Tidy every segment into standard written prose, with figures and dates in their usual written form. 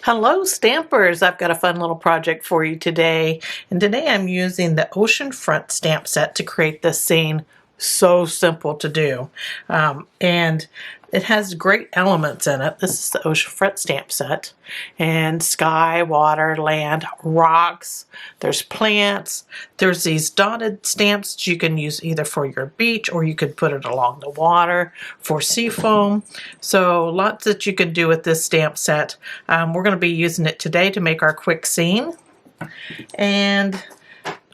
Hello Stampers! I've got a fun little project for you today, and today I'm using the Oceanfront stamp set to create this scene. So simple to do, and it has great elements in it. This is the Oceanfront stamp set, and sky, water, land, rocks, there's plants, there's these dotted stamps that you can use either for your beach or you could put it along the water for sea foam. So lots that you can do with this stamp set. We're going to be using it today to make our quick scene, and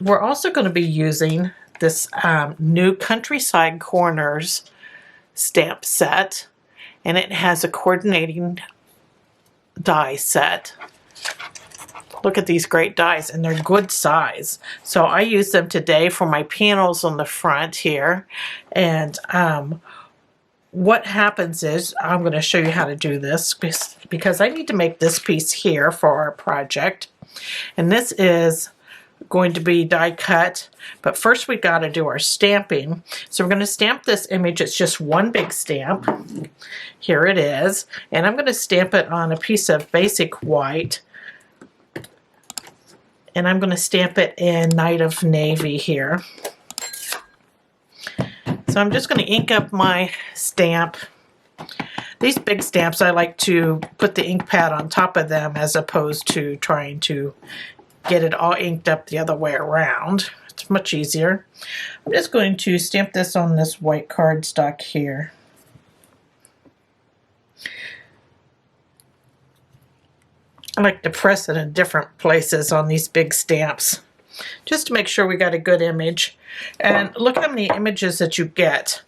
we're also going to be using this new Countryside Corners stamp set, and it has a coordinating die set. Look at these great dies, and they're good size. So I use them today for my panels on the front here. And what happens is, I'm going to show you how to do this because I need to make this piece here for our project. And this is going to be die cut, but first we got to do our stamping. So we're going to stamp this image. It's just one big stamp. Here it is, and I'm going to stamp it on a piece of basic white, and I'm going to stamp it in Night of Navy here. So I'm just going to ink up my stamp. These big stamps, I like to put the ink pad on top of them as opposed to trying to get it all inked up the other way around. It's much easier. I'm just going to stamp this on this white cardstock here. I like to press it in different places on these big stamps just to make sure we got a good image. And look how many images that you get.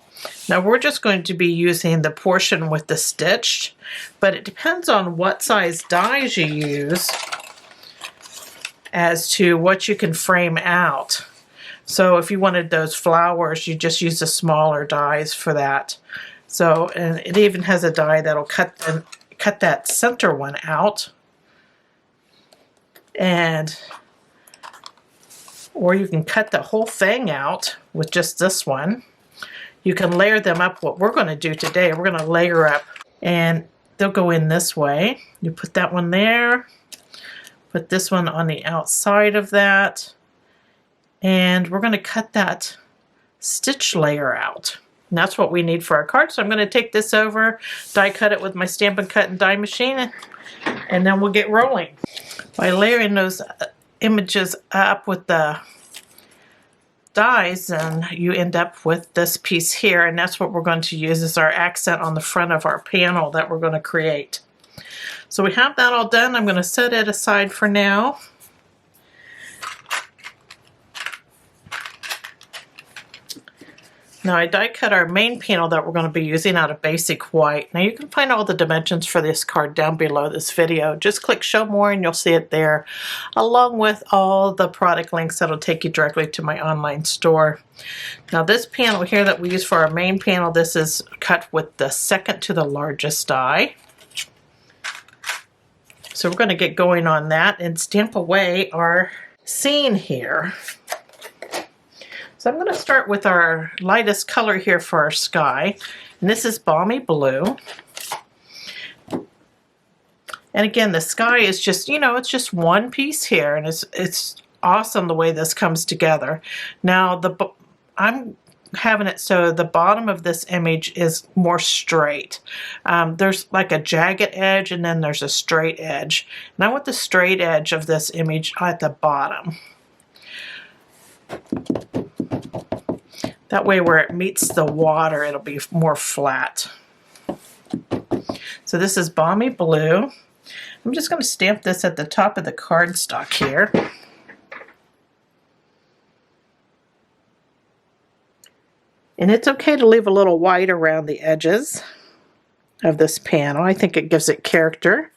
Now we're just going to be using the portion with the stitched, but it depends on what size dies you use as to what you can frame out. So if you wanted those flowers, you just use the smaller dies for that. So, and it even has a die that'll cut that center one out, and or you can cut the whole thing out with just this one. You can layer them up. What we're going to do today, we're going to layer up, and they'll go in this way. You put that one there. Put this one on the outside of that, and we're going to cut that stitch layer out. And that's what we need for our card. So I'm going to take this over, die cut it with my Stampin' Cut and Die machine, and then we'll get rolling. By layering those images up with the dies, and you end up with this piece here, and that's what we're going to use as our accent on the front of our panel that we're going to create. So we have that all done. I'm going to set it aside for now. Now I die cut our main panel that we're going to be using out of basic white. Now you can find all the dimensions for this card down below this video. Just click show more and you'll see it there, along with all the product links that'll take you directly to my online store. Now this panel here that we use for our main panel, this is cut with the second to the largest die. So we're going to get going on that and stamp away our scene here. So I'm going to start with our lightest color here for our sky, and this is Balmy Blue. And again, the sky is just, you know, it's just one piece here, and it's awesome the way this comes together. Now I'm having it so the bottom of this image is more straight. There's like a jagged edge, and then there's a straight edge. And I want the straight edge of this image at the bottom. That way where it meets the water, it'll be more flat. So this is Balmy Blue. I'm just going to stamp this at the top of the cardstock here. And it's okay to leave a little white around the edges of this panel. I think it gives it character.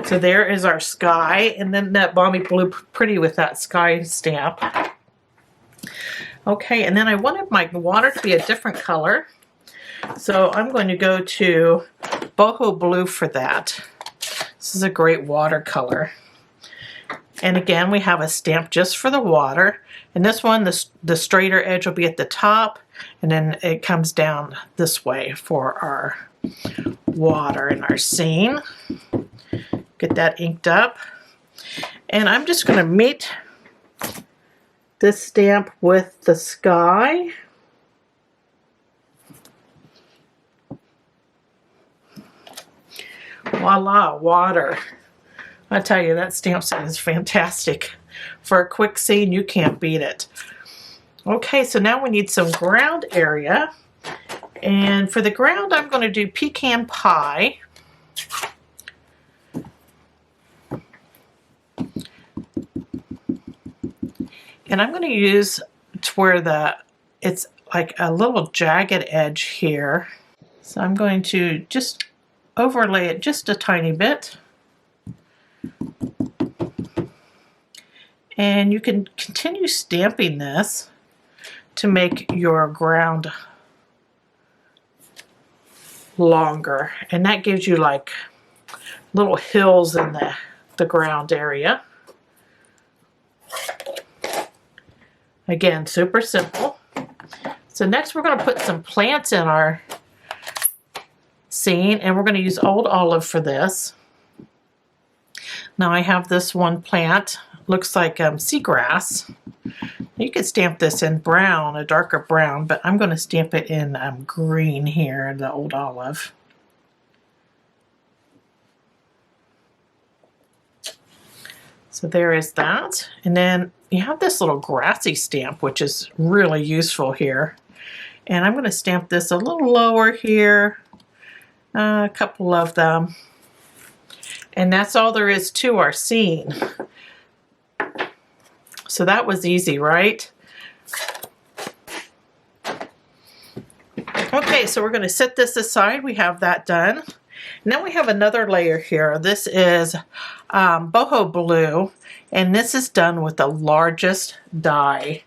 So there is our sky, and then that Balmy Blue pretty with that sky stamp. Okay, and then I wanted my water to be a different color. So I'm going to go to Boho Blue for that. This is a great watercolor. And again, we have a stamp just for the water. And this one, the straighter edge will be at the top, and then it comes down this way for our water in our scene. Get that inked up. And I'm just going to meet this stamp with the sky. Voila, water. I tell you, that stamp set is fantastic. For a quick scene, you can't beat it. Okay, so now we need some ground area. And for the ground, I'm going to do Pecan Pie. And I'm going to use to where it's like a little jagged edge here. So I'm going to just overlay it just a tiny bit. And you can continue stamping this to make your ground longer. And that gives you like little hills in the ground area. Again, super simple. So next we're going to put some plants in our scene, and we're going to use Old Olive for this. Now I have this one plant, looks like seagrass. You could stamp this in brown, a darker brown, but I'm going to stamp it in green here, the Old Olive. So there is that. And then you have this little grassy stamp, which is really useful here. And I'm going to stamp this a little lower here, a couple of them. And that's all there is to our scene. So that was easy, right? Okay, so we're going to set this aside. We have that done. Now we have another layer here. This is Boho Blue, and this is done with the largest die.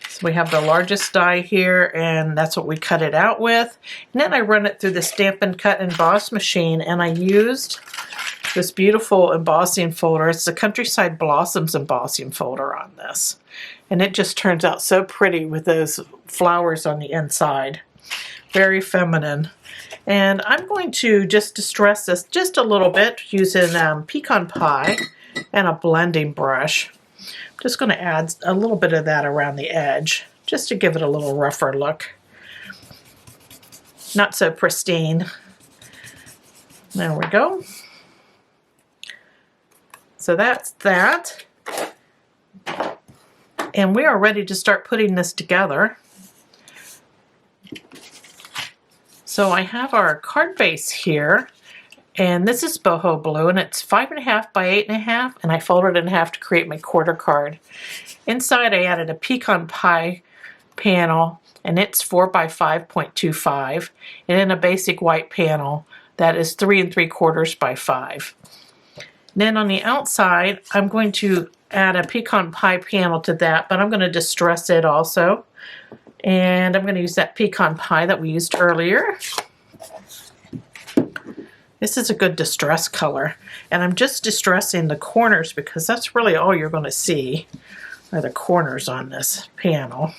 So we have the largest die here, and that's what we cut it out with. And then I run it through the Stampin' Cut Emboss machine, and I used this beautiful embossing folder. It's the Countryside Blossoms embossing folder on this. And it just turns out so pretty with those flowers on the inside. Very feminine. And I'm going to just distress this just a little bit using Pecan Pie and a blending brush. I'm just going to add a little bit of that around the edge just to give it a little rougher look. Not so pristine. There we go. So that's that. And we are ready to start putting this together. So I have our card base here, and this is Boho Blue, and it's 5.5 by 8.5, and I folded it in half to create my quarter card. Inside I added a Pecan Pie panel, and it's 4 by 5.25, and then a basic white panel that is 3 3/4 by 5. Then on the outside, I'm going to add a Pecan Pie panel to that, but I'm going to distress it also. And I'm going to use that Pecan Pie that we used earlier. This is a good distress color. And I'm just distressing the corners because that's really all you're going to see are the corners on this panel.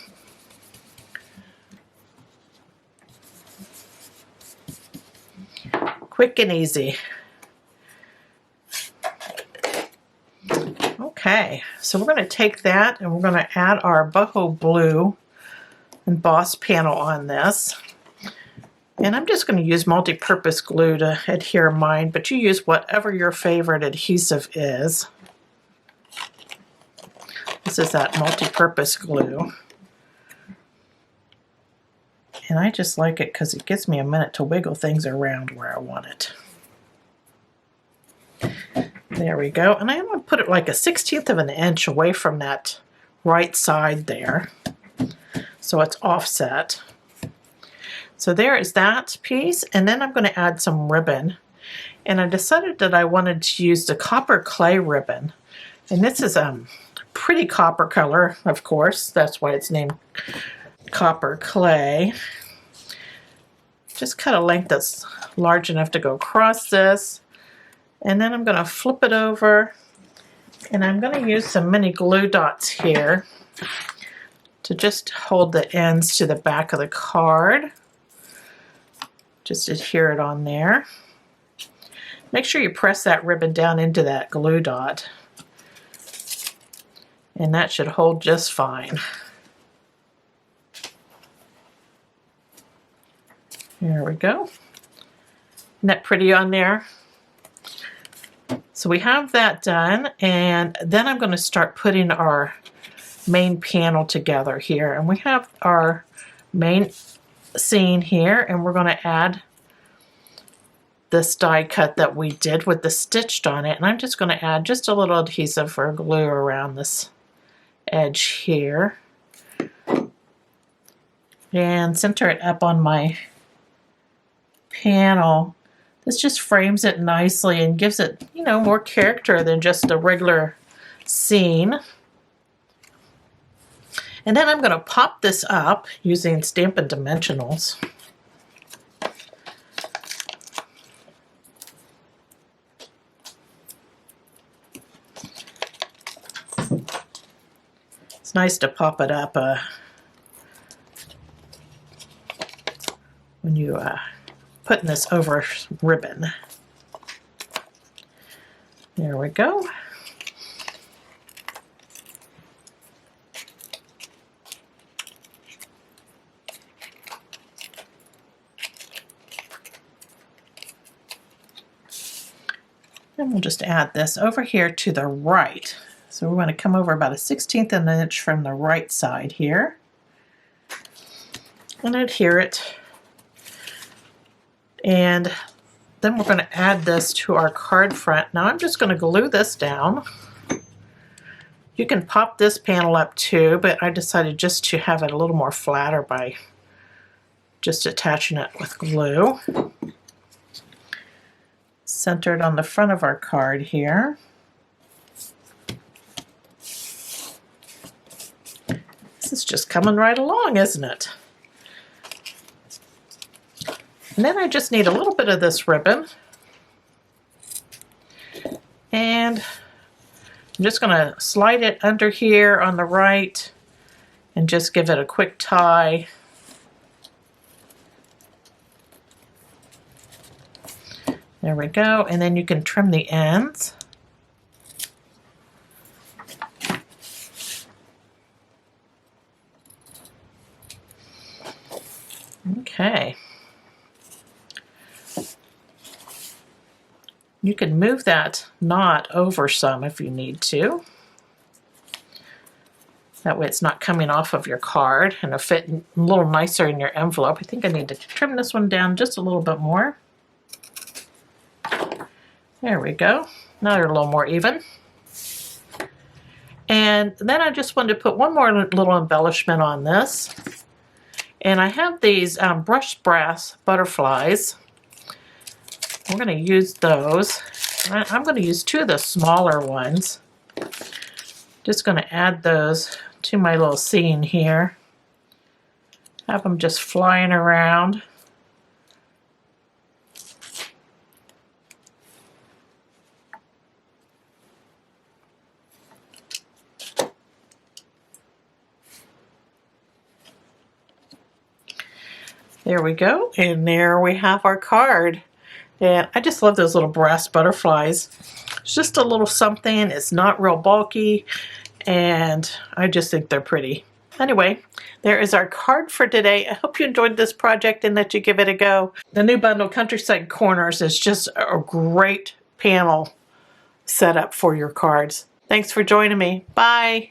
Quick and easy. Okay, so we're going to take that and we're going to add our Boho Blue emboss panel on this. And I'm just going to use multi-purpose glue to adhere mine, but you use whatever your favorite adhesive is. This is that multi-purpose glue. And I just like it because it gives me a minute to wiggle things around where I want it. There we go. And I'm going to put it like a 1/16 of an inch away from that right side there, so it's offset. So there is that piece, and then I'm going to add some ribbon. And I decided that I wanted to use the copper clay ribbon. And this is a pretty copper color, of course. That's why it's named copper clay. Just cut a length that's large enough to go across this. And then I'm going to flip it over And I'm going to use some mini glue dots here to just hold the ends to the back of the card. Just adhere it on there. Make sure you press that ribbon down into that glue dot. And that should hold just fine. There we go. Isn't that pretty on there? So we have that done, and then I'm going to start putting our main panel together here. And we have our main scene here, and we're going to add this die cut that we did with the stitched on it. And I'm just going to add just a little adhesive or glue around this edge here. And center it up on my panel. This just frames it nicely and gives it, you know, more character than just a regular scene. And then I'm going to pop this up using Stampin' Dimensionals. It's nice to pop it up when you putting this over ribbon. There we go. And we'll just add this over here to the right. So we're going to come over about 1/16 of an inch from the right side here and adhere it. And then we're going to add this to our card front. Now I'm just going to glue this down. You can pop this panel up too, but I decided just to have it a little more flatter by just attaching it with glue. Centered on the front of our card here. This is just coming right along, isn't it? And then I just need a little bit of this ribbon. And I'm just going to slide it under here on the right and just give it a quick tie. There we go. And then you can trim the ends. Okay. You can move that knot over some if you need to. That way it's not coming off of your card and it'll fit a little nicer in your envelope. I think I need to trim this one down just a little bit more. There we go. Now they're a little more even. And then I just wanted to put one more little embellishment on this. And I have these brushed brass butterflies. We're going to use those. I'm going to use two of the smaller ones. Just going to add those to my little scene here. Have them just flying around. There we go, and there we have our card. And I just love those little brass butterflies. It's just a little something, it's not real bulky, and I just think they're pretty. Anyway, there is our card for today. I hope you enjoyed this project and that you give it a go. The new bundle, Countryside Corners, is just a great panel setup for your cards. Thanks for joining me. Bye.